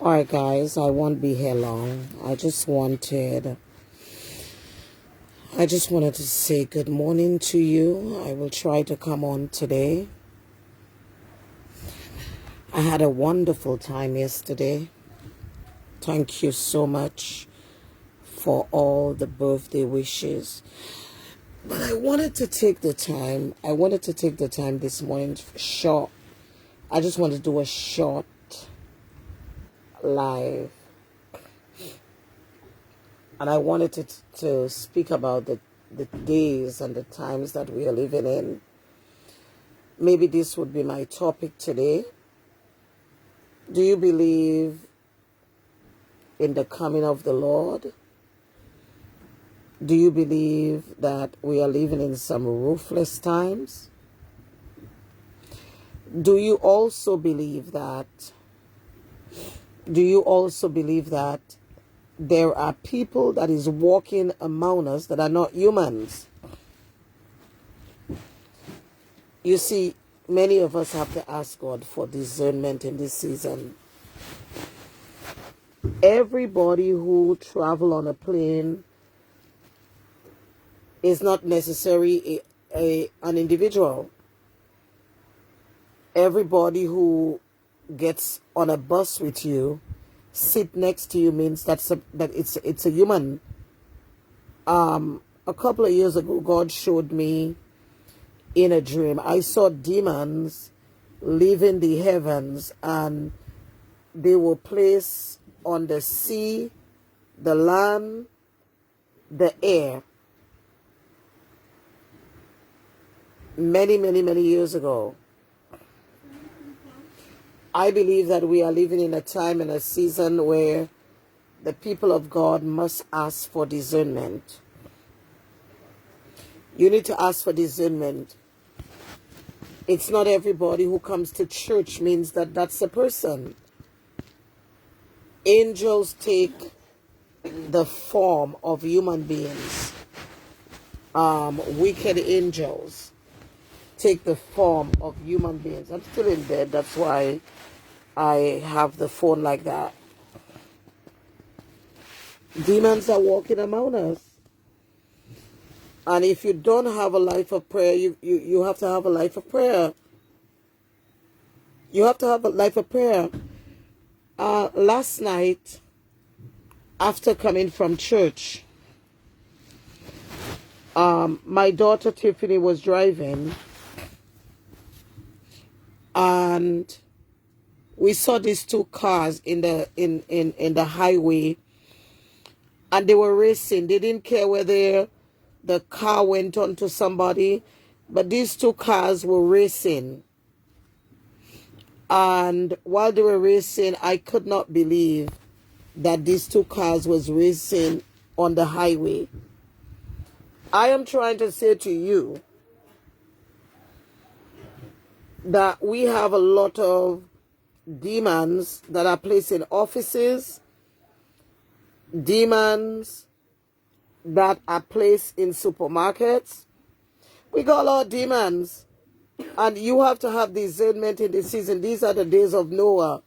Alright guys, I won't be here long. I just wanted to say good morning to you. I will try to come on today. I had a wonderful time yesterday. Thank you so much for all the birthday wishes. But I wanted to take the time this morning short. I just wanted to do a short live. And I wanted to speak about the days and the times that we are living in. Maybe this would be my topic today. Do you believe in the coming of the Lord? Do you believe that we are living in some ruthless times? Do you also believe that there are people that is walking among us that are not humans? You see, many of us have to ask God for discernment in this season. Everybody who travel on a plane is not necessarily an individual. Everybody who gets on a bus with you, sit next to you, means that it's a human. A couple of years ago, God showed me in a dream. I saw demons leaving the heavens, and they were placed on the sea, the land, the air. Many, many, many years ago. I believe that we are living in a time and a season where the people of God must ask for discernment. You need to ask for discernment. It's not everybody who comes to church means that that's a person. Angels take the form of human beings. Wicked angels take the form of human beings. I'm still in bed, that's why I have the phone like that. Demons are walking among us. And if you don't have a life of prayer, you have to have a life of prayer. You have to have a life of prayer. Last night, after coming from church, my daughter Tiffany was driving, and we saw these two cars in the highway, and they were racing. They didn't care whether the car went onto somebody, but these two cars were racing. And while they were racing, I could not believe that these two cars was racing on the highway. I am trying to say to you that we have a lot of demons that are placed in offices, demons that are placed in supermarkets. We got a lot of demons, and you have to have discernment in this season. These are the days of Noah.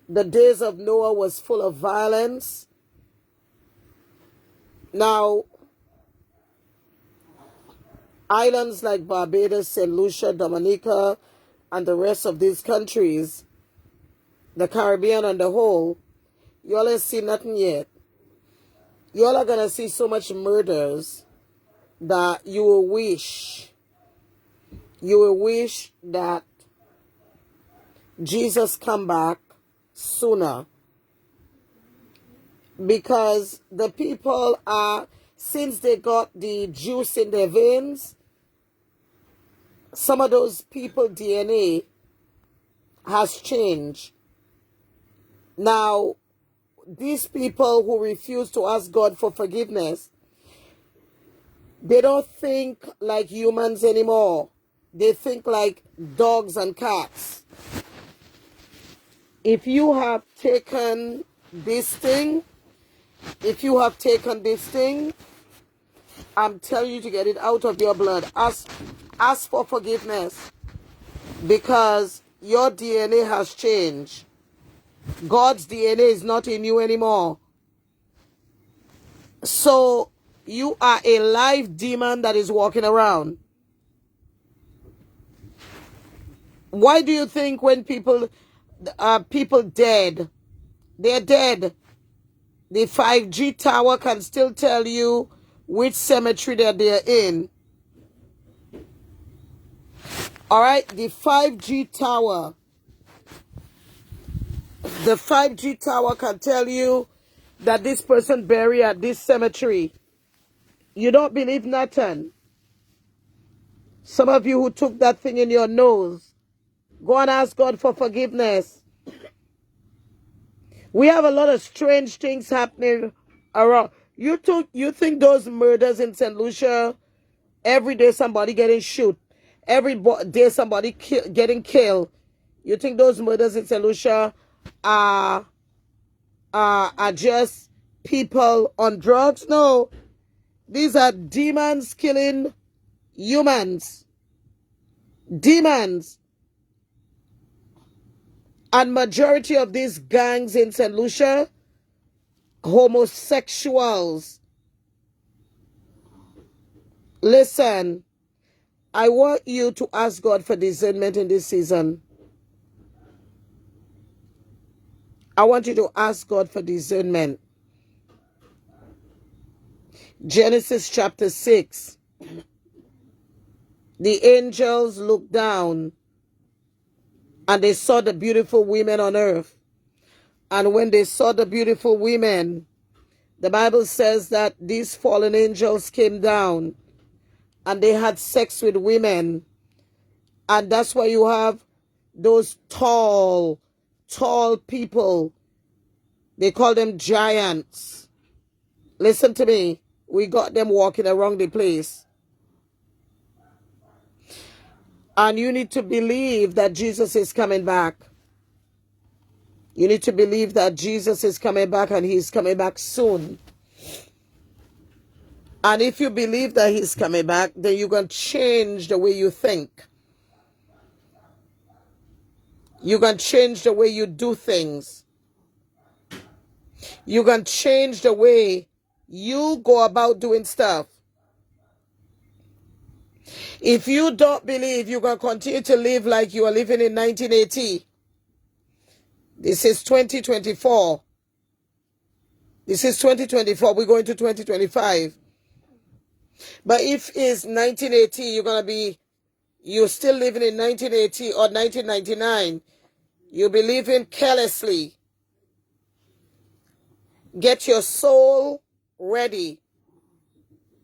The days of Noah was full of violence. Now, islands like Barbados, St. Lucia, Dominica, and the rest of these countries, the Caribbean on the whole, y'all ain't seen nothing yet. Y'all are going to see so much murders that you will wish that Jesus come back sooner. Because the people are, since they got the juice in their veins, some of those people DNA has changed. Now, these people who refuse to ask God for forgiveness, they don't think like humans anymore. They think like dogs and cats. If you have taken this thing, I'm telling you to get it out of your blood. Ask for forgiveness, because your DNA has changed. God's DNA is not in you anymore. So you are a live demon that is walking around. Why do you think when people dead, they're dead? The 5G tower can still tell you which cemetery that they're in. All right, the 5G tower can tell you that this person buried at this cemetery. You don't believe nothing. Some of you who took that thing in your nose, go and ask God for forgiveness. We have a lot of strange things happening around. You think those murders in St. Lucia, every day somebody getting shot, every day somebody getting killed. You think those murders in St. Lucia are just people on drugs? No. These are demons killing humans. Demons. And majority of these gangs in St. Lucia, homosexuals. Listen, I want you to ask God for discernment in this season. I want you to ask God for discernment. Genesis chapter 6. The angels looked down and they saw the beautiful women on earth. And when they saw the beautiful women, the Bible says that these fallen angels came down and they had sex with women. And that's why you have those tall people. They call them giants. Listen to me. We got them walking around the place. And you need to believe that Jesus is coming back. You need to believe that Jesus is coming back and he's coming back soon. And if you believe that he's coming back, then you're going to change the way you think. You're going to change the way you do things. You're going to change the way you go about doing stuff. If you don't believe, you're going to continue to live like you are living in 1980. This is 2024. This is 2024. We're going to 2025. But if it's 1980, you're still living in 1980 or 1999. You'll be living carelessly. Get your soul ready.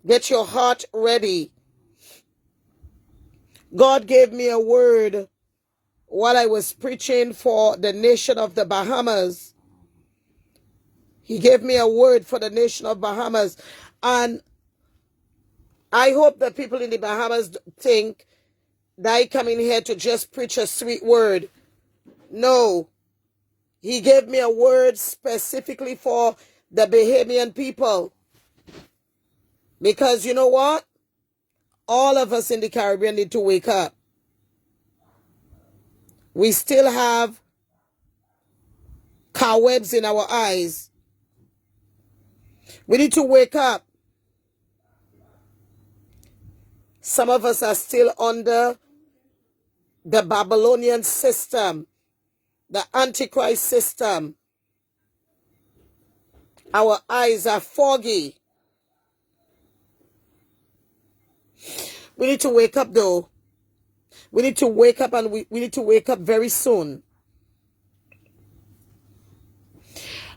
Get your heart ready. God gave me a word while I was preaching for the nation of the Bahamas. He gave me a word for the nation of Bahamas. And I hope that people in the Bahamas think that I come in here to just preach a sweet word. No. He gave me a word specifically for the Bahamian people. Because you know what? All of us in the Caribbean need to wake up. We still have cobwebs in our eyes. We need to wake up. Some of us are still under the Babylonian system, the Antichrist system. Our eyes are foggy. We need to wake up though. We need to wake up, and we need to wake up very soon.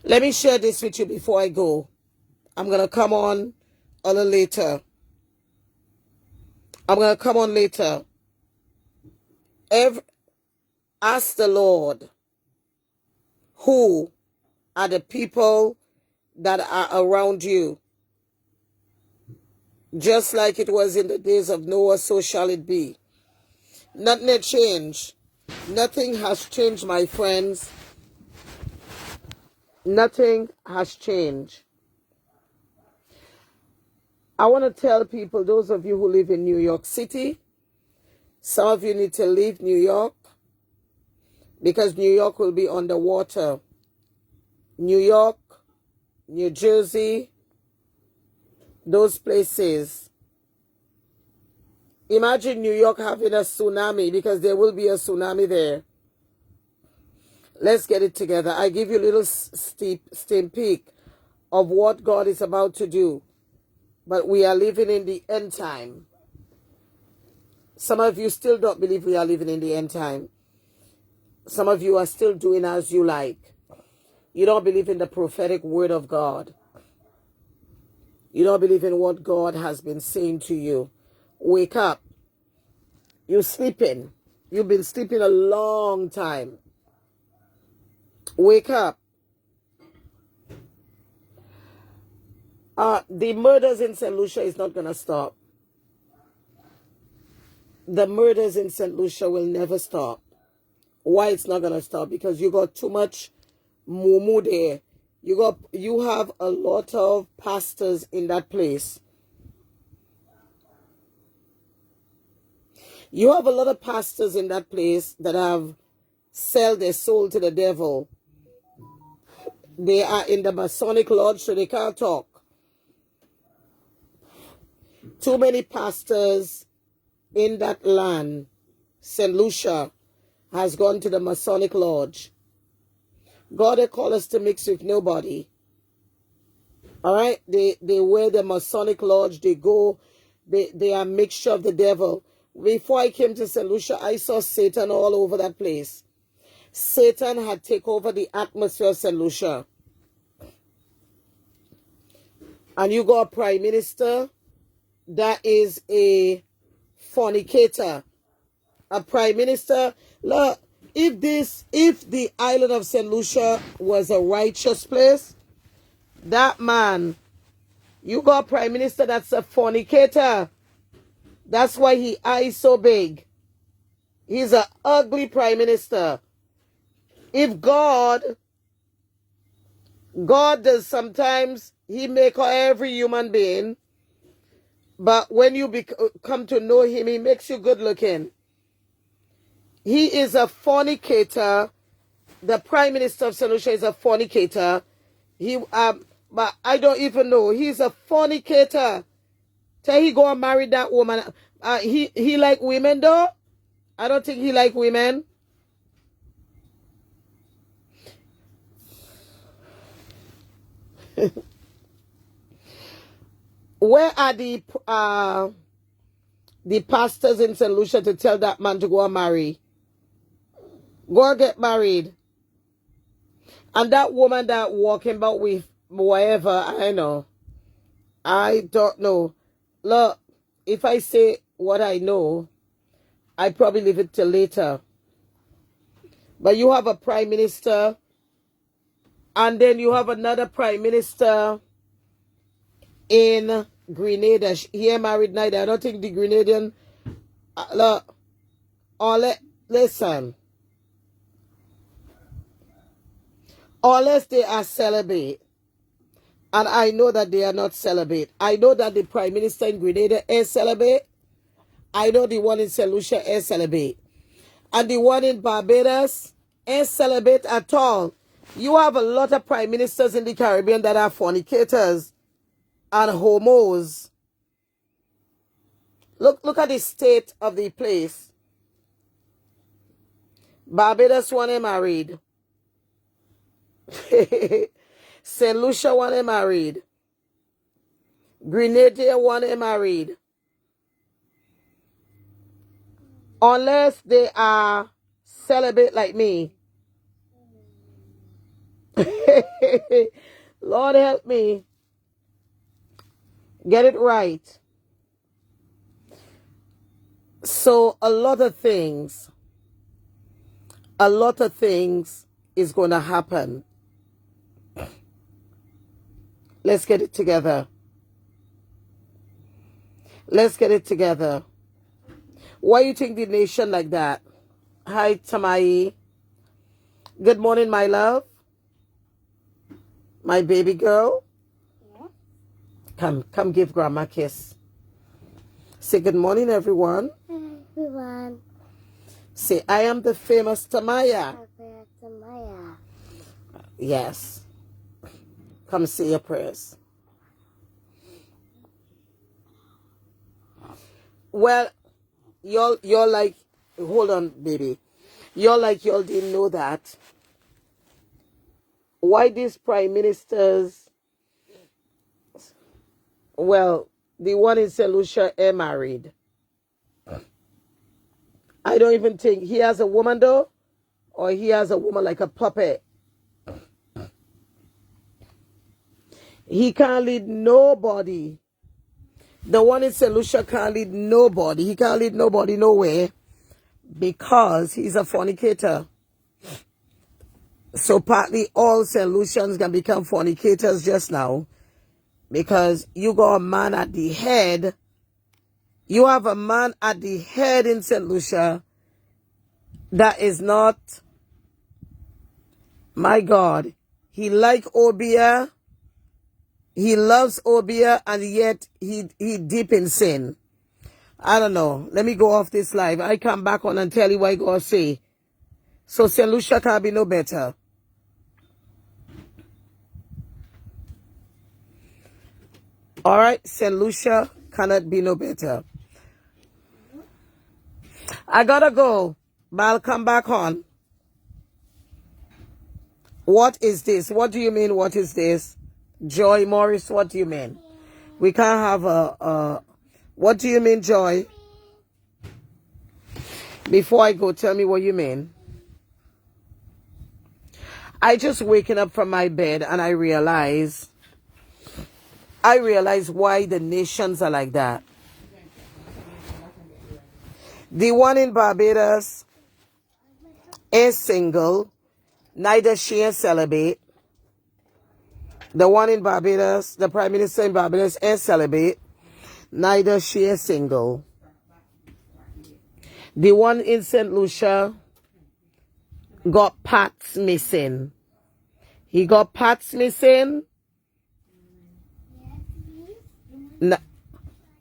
Let me share this with you before I go. I'm going to come on a little later. Ask the Lord, who are the people that are around you? Just like it was in the days of Noah, so shall it be. Nothing has changed. Nothing has changed, my friends. Nothing has changed. I want to tell people, those of you who live in New York City, some of you need to leave New York because New York will be underwater New York, New Jersey, those places. Imagine New York having a tsunami, because there will be a tsunami there. Let's get it together. I give you a little sneak peek of what God is about to do. But we are living in the end time. Some of you still don't believe we are living in the end time. Some of you are still doing as you like. You don't believe in the prophetic word of God. You don't believe in what God has been saying to you. Wake up. You're sleeping. You've been sleeping a long time. Wake up. The murders in St. Lucia is not going to stop. The murders in St. Lucia will never stop. Why it's not going to stop? Because you got too much mumu there. You have a lot of pastors in that place. You have a lot of pastors in that place that have sold their soul to the devil. They are in the Masonic Lodge, so they can't talk. Too many pastors in that land. St. Lucia has gone to the Masonic Lodge. God had called us to mix with nobody. All right? They wear the Masonic Lodge. They go. They are a mixture of the devil. Before I came to St. Lucia, I saw Satan all over that place. Satan had taken over the atmosphere of St. Lucia. And you got a prime minister that is a fornicator. A prime minister. Look, if the island of St. Lucia was a righteous place, that man, you got a prime minister that's a fornicator. That's why his eyes so big. He's an ugly prime minister. If God does sometimes, he make every human being, but when you come to know him, he makes you good looking. He is a fornicator. The prime minister of St. Lucia is a fornicator. But I don't even know. He's a fornicator. Tell he go and marry that woman. He like women though? I don't think he like women. Where are the pastors in St. Lucia to tell that man to go and marry? Go and get married. And that woman that walking about with whatever, I know. I don't know. Look, if I say what I know, I probably leave it till later. But you have a prime minister, and then you have another prime minister in Grenada. He married neither. I don't think the Grenadian. Look, listen. Unless they are celibate, and I know that they are not celibate. I know that the prime minister in Grenada is celibate. I know the one in St. Lucia is celibate. And the one in Barbados is celibate at all. You have a lot of prime ministers in the Caribbean that are fornicators and homos. Look at the state of the place. Barbados one is married. St. Lucia one is married. Grenada one is married. Unless they are celibate like me. Lord help me. Get it right. So a lot of things is going to happen. Let's get it together. Let's get it together. Why you think the nation like that? Hi, Tamai. Good morning, my love. My baby girl. Yeah. Come give grandma a kiss. Say good morning, everyone. Everyone. Say, I am the famous Tamaya. Tamaya. Yes. Come say your prayers. Well, you're like, hold on, baby. You're like, y'all didn't know that. Why these prime ministers, well, the one in St. Lucia are married. I don't even think he has a woman though, or he has a woman like a puppet. He can't lead nobody. The one in St. Lucia can't lead nobody. He can't lead nobody nowhere because he's a fornicator. So partly all St. Lucians can become fornicators just now because you got a man at the head. You have a man at the head in St. Lucia that is not, my God, he like Obeah. He loves Obeah, and yet he deep in sin. I don't know. Let me go off this live. I come back on and tell you what God say. So St. Lucia can't be no better. All right, St. Lucia cannot be no better. I gotta go, but I'll come back on. What is this? What do you mean, what is this? Joy Morris, what do you mean? We can't have a what do you mean, Joy? Before I go, tell me what you mean. I just waking up from my bed and I realize why the nations are like that. The one in Barbados is single, neither she is celibate. The one in Barbados, the Prime Minister in Barbados is celibate, neither she is single. The one in St. Lucia got parts missing. He got parts missing.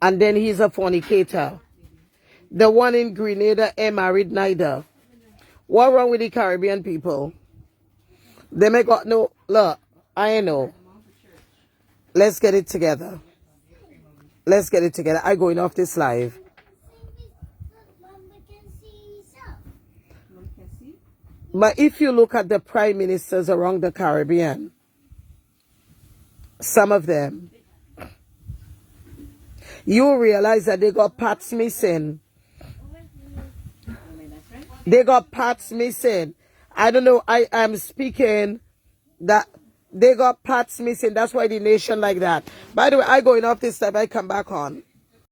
And then he's a fornicator. The one in Grenada ain't married neither. What wrong with the Caribbean people? They may got no, look, I know. Let's get it together. Let's get it together. I going off this live. But if you look at the prime ministers around the Caribbean, some of them, you realize that they got parts missing. They got parts missing. I don't know. I am speaking that they got parts missing. That's why the nation like that. By the way, I going off this time. I come back on.